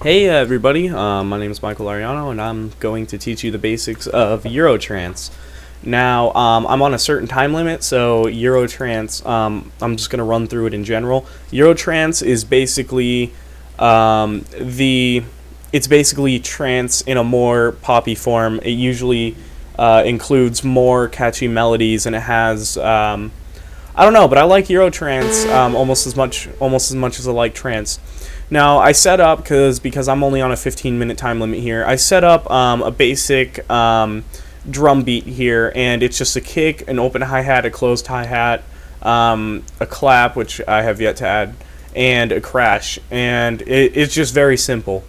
Hey everybody, my name is Michael Ariano and I'm going to teach you the basics of Eurotrance. Now, I'm on a certain time limit, so Eurotrance, I'm just going to run through it in general. Eurotrance is basically it's basically trance in a more poppy form. It usually includes more catchy melodies, and it has I don't know, but I like Eurotrance almost as much as I like trance. Now I set up because I'm only on a 15-minute time limit here. I set up a basic drum beat here, and it's just a kick, an open hi-hat, a closed hi-hat, a clap, which I have yet to add, and a crash, and it's just very simple.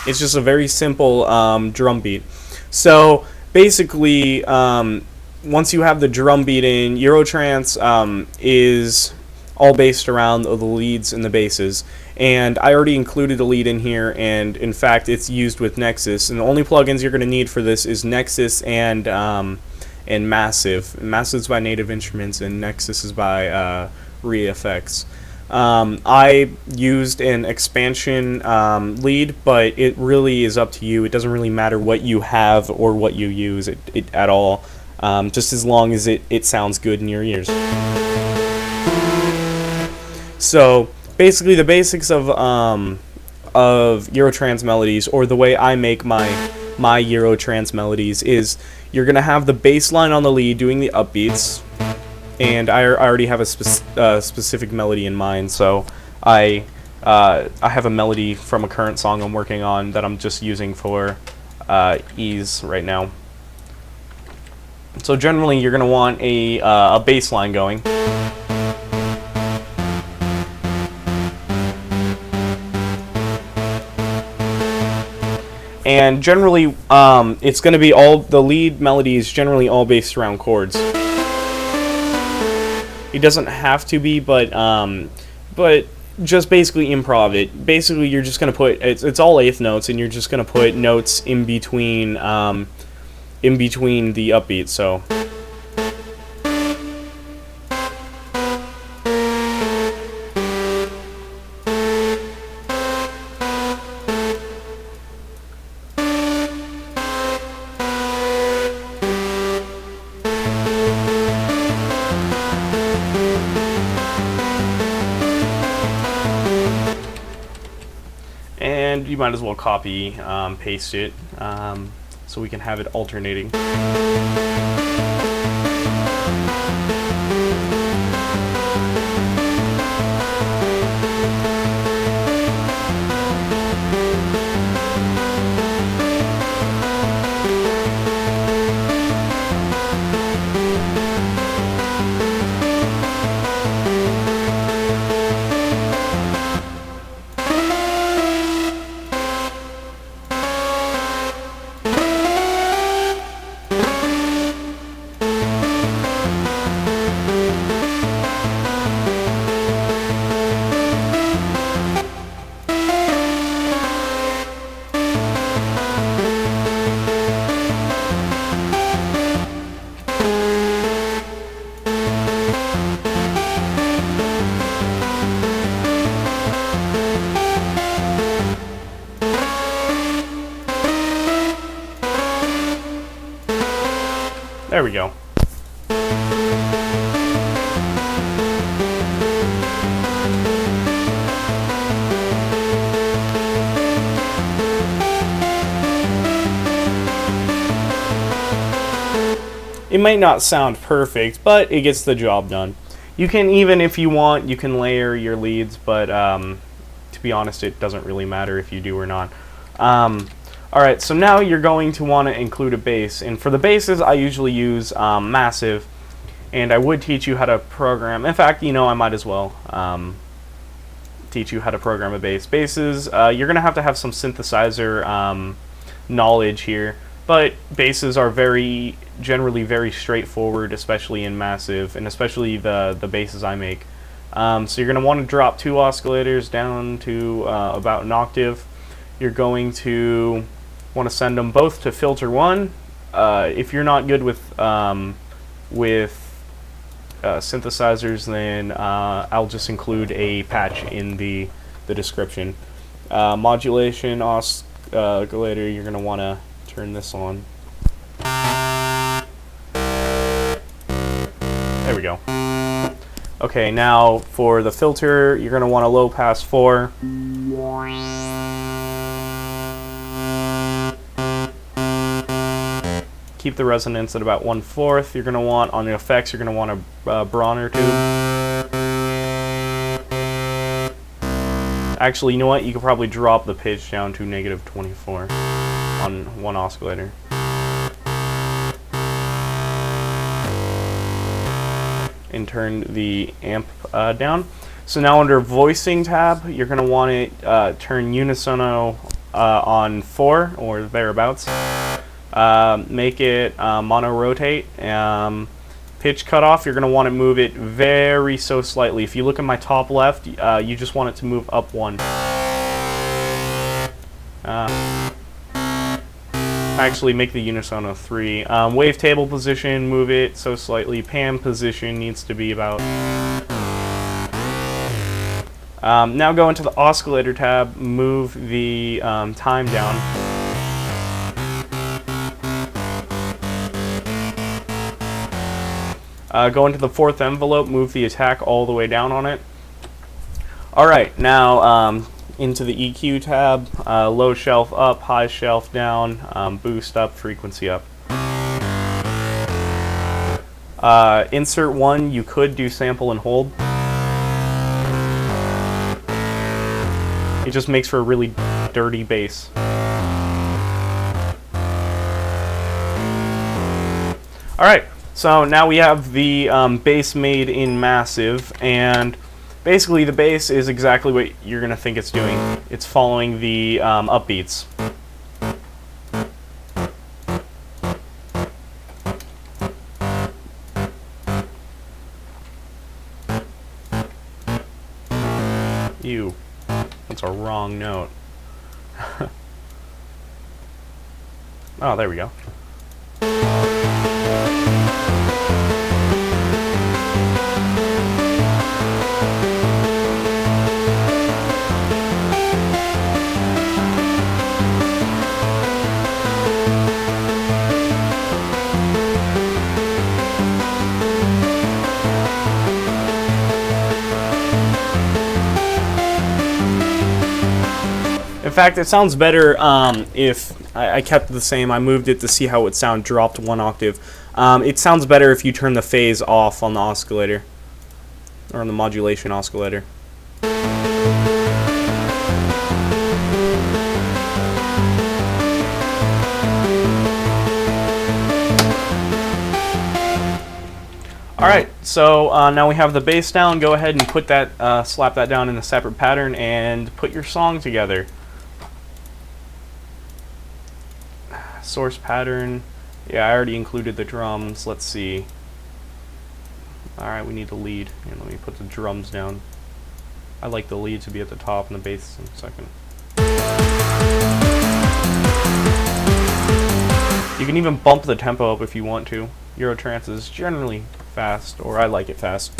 It's just a very simple drum beat. So basically, once you have the drum beat in, Eurotrance is all based around the leads and the basses. And I already included a lead in here, and in fact, it's used with Nexus. And the only plugins you're going to need for this is Nexus and Massive. Massive is by Native Instruments, and Nexus is by ReFX. I used an expansion lead, but it really is up to you. It doesn't really matter what you have or what you use at all, just as long as it sounds good in your ears. So basically, the basics of Eurotrance melodies, or the way I make my Eurotrance melodies, is you're gonna have the bass line on the lead doing the upbeats. And I already have a specific melody in mind, so I have a melody from a current song I'm working on that I'm just using for ease right now. So generally, you're going to want a bass line going. And generally, it's going to be the lead melody is generally all based around chords. It doesn't have to be, but just basically improv it. Basically, you're just gonna put it's all eighth notes, and you're just gonna put notes in between the upbeats. So. And you might as well copy, paste it, so we can have it alternating. There we go. It might not sound perfect, but it gets the job done. You can, even if you want, you can layer your leads, but to be honest, it doesn't really matter if you do or not. Alright, so now you're going to want to include a bass, and for the basses I usually use Massive, and I would teach you how to program. In fact, I might as well teach you how to program a bass. Basses, you're going to have some synthesizer knowledge here, but basses are generally very straightforward, especially in Massive, and especially the basses I make. So you're going to want to drop 2 oscillators down to about an octave. You're going to want to send them both to filter 1. If you're not good with synthesizers, then I'll just include a patch in the description. Modulation, oscillator, you're going to want to turn this on. There we go. Okay, now for the filter, you're going to want a low pass 4. Keep the resonance at about 1/4. You're going to want, on the effects, you're going to want a Bronner tube. Actually, you know what? You could probably drop the pitch down to -24 on one oscillator. And turn the amp down. So now under voicing tab, you're going to want to turn unisono on 4 or thereabouts. Make it mono rotate. Pitch cutoff, you're going to want to move it very so slightly. If you look at my top left, you just want it to move up 1. Actually, make the unisono 3. Wavetable position, move it so slightly. Pan position needs to be about. Now go into the oscillator tab, move the time down. Go into the 4th envelope, move the attack all the way down on it. Alright, now into the EQ tab, low shelf up, high shelf down, boost up, frequency up. Insert 1, you could do sample and hold. It just makes for a really dirty bass. Alright, so now we have the bass made in Massive, and basically the bass is exactly what you're going to think it's doing. It's following the upbeats. Ew, that's a wrong note. Oh, there we go. In fact, it sounds better if I kept it the same. I moved it to see how it would sound dropped 1 octave. It sounds better if you turn the phase off on the oscillator, or on the modulation oscillator. Alright, so now we have the bass down. Go ahead and put that, slap that down in a separate pattern and put your song together. Source pattern. Yeah, I already included the drums. Let's see. Alright, we need the lead. And let me put the drums down. I like the lead to be at the top and the bass in a second. You can even bump the tempo up if you want to. Eurotrance is generally fast, or I like it fast.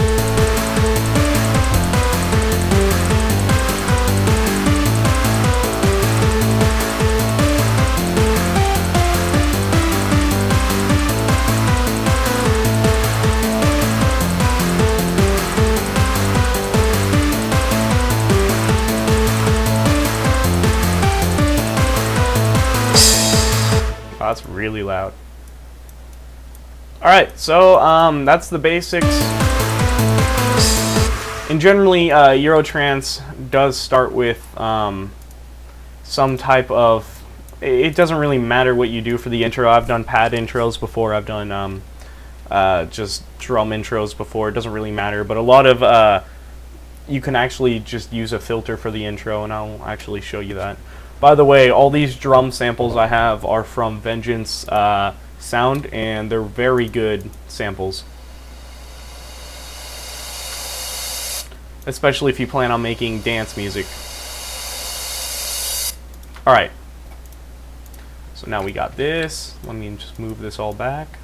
Oh, that's really loud. Alright, so that's the basics. And generally, Eurotrance does start with some type of... It doesn't really matter what you do for the intro. I've done pad intros before. I've done just drum intros before. It doesn't really matter. But a lot of... you can actually just use a filter for the intro, and I'll actually show you that. By the way, all these drum samples I have are from Vengence Sound, and they're very good samples. Especially if you plan on making dance music. Alright. So now we got this. Let me just move this all back.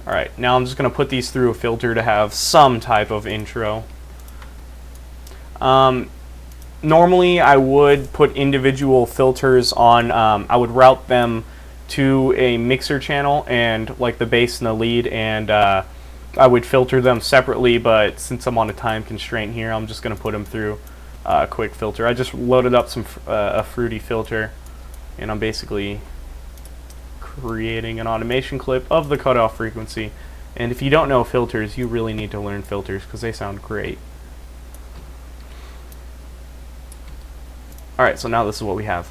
Alright, now I'm just going to put these through a filter to have some type of intro. Normally I would put individual filters on, I would route them to a mixer channel and like the bass and the lead, and I would filter them separately, but since I'm on a time constraint here, I'm just going to put them through a quick filter. I just loaded up a fruity filter, and I'm basically creating an automation clip of the cutoff frequency. And if you don't know filters, you really need to learn filters because they sound great. Alright, so now this is what we have.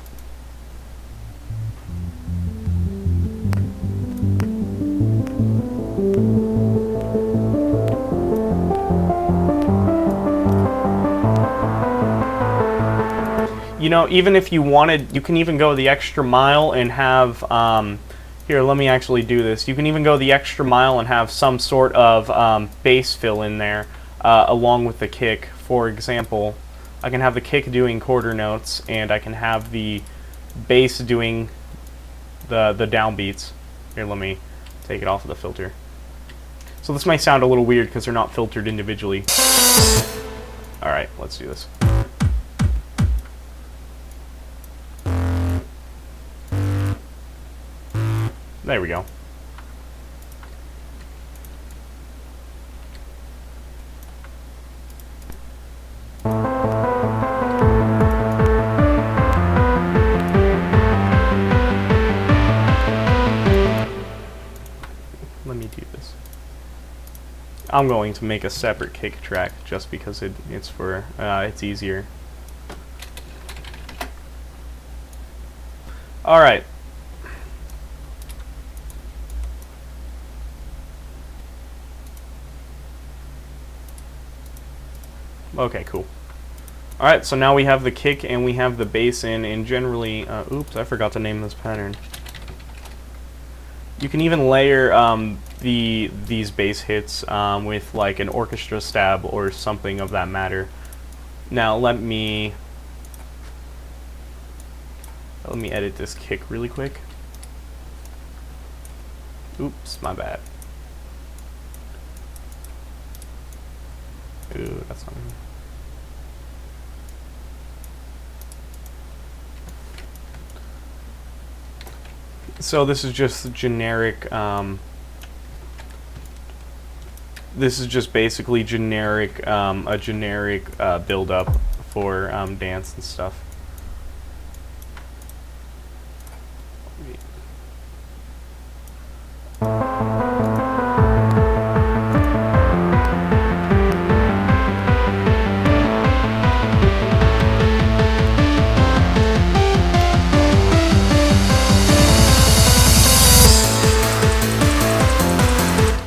You know, even if you wanted, you can even go the extra mile and have, here, let me actually do this. You can even go the extra mile and have some sort of bass fill in there along with the kick. For example, I can have the kick doing quarter notes, and I can have the bass doing the downbeats. Here, let me take it off of the filter. So this might sound a little weird because they're not filtered individually. Alright, let's do this. There we go. Let me do this. I'm going to make a separate kick track just because it's easier. All right. Okay, cool. Alright, so now we have the kick and we have the bass in, and generally, oops, I forgot to name this pattern. You can even layer these bass hits with like an orchestra stab or something of that matter. Now let me edit this kick really quick. Oops, my bad. Ooh, that's not good. So this is just generic, this is just basically generic, a generic build-up for dance and stuff.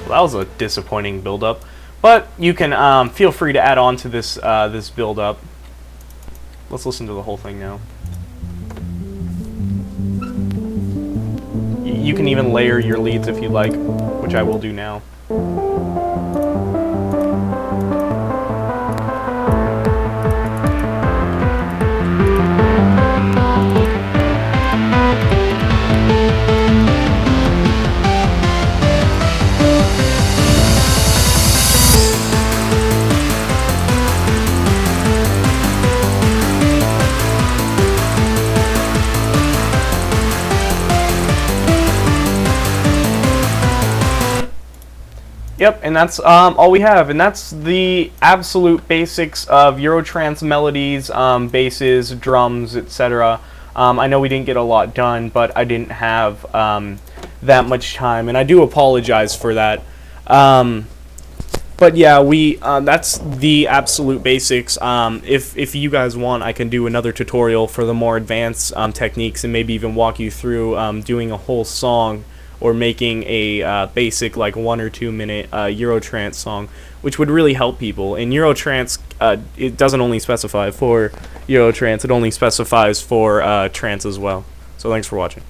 That was a disappointing build-up, but you can feel free to add on to this this build-up. Let's listen to the whole thing now. You can even layer your leads if you like, which I will do now. Yep, and that's all we have, and that's the absolute basics of Eurotrance melodies, basses, drums, etc. I know we didn't get a lot done, but I didn't have that much time, and I do apologize for that. But yeah, that's the absolute basics. If you guys want, I can do another tutorial for the more advanced techniques, and maybe even walk you through doing a whole song, or making a basic like 1 or 2 minute Eurotrance song, which would really help people. And Eurotrance, it doesn't only specify for Eurotrance, it only specifies for trance as well. So thanks for watching.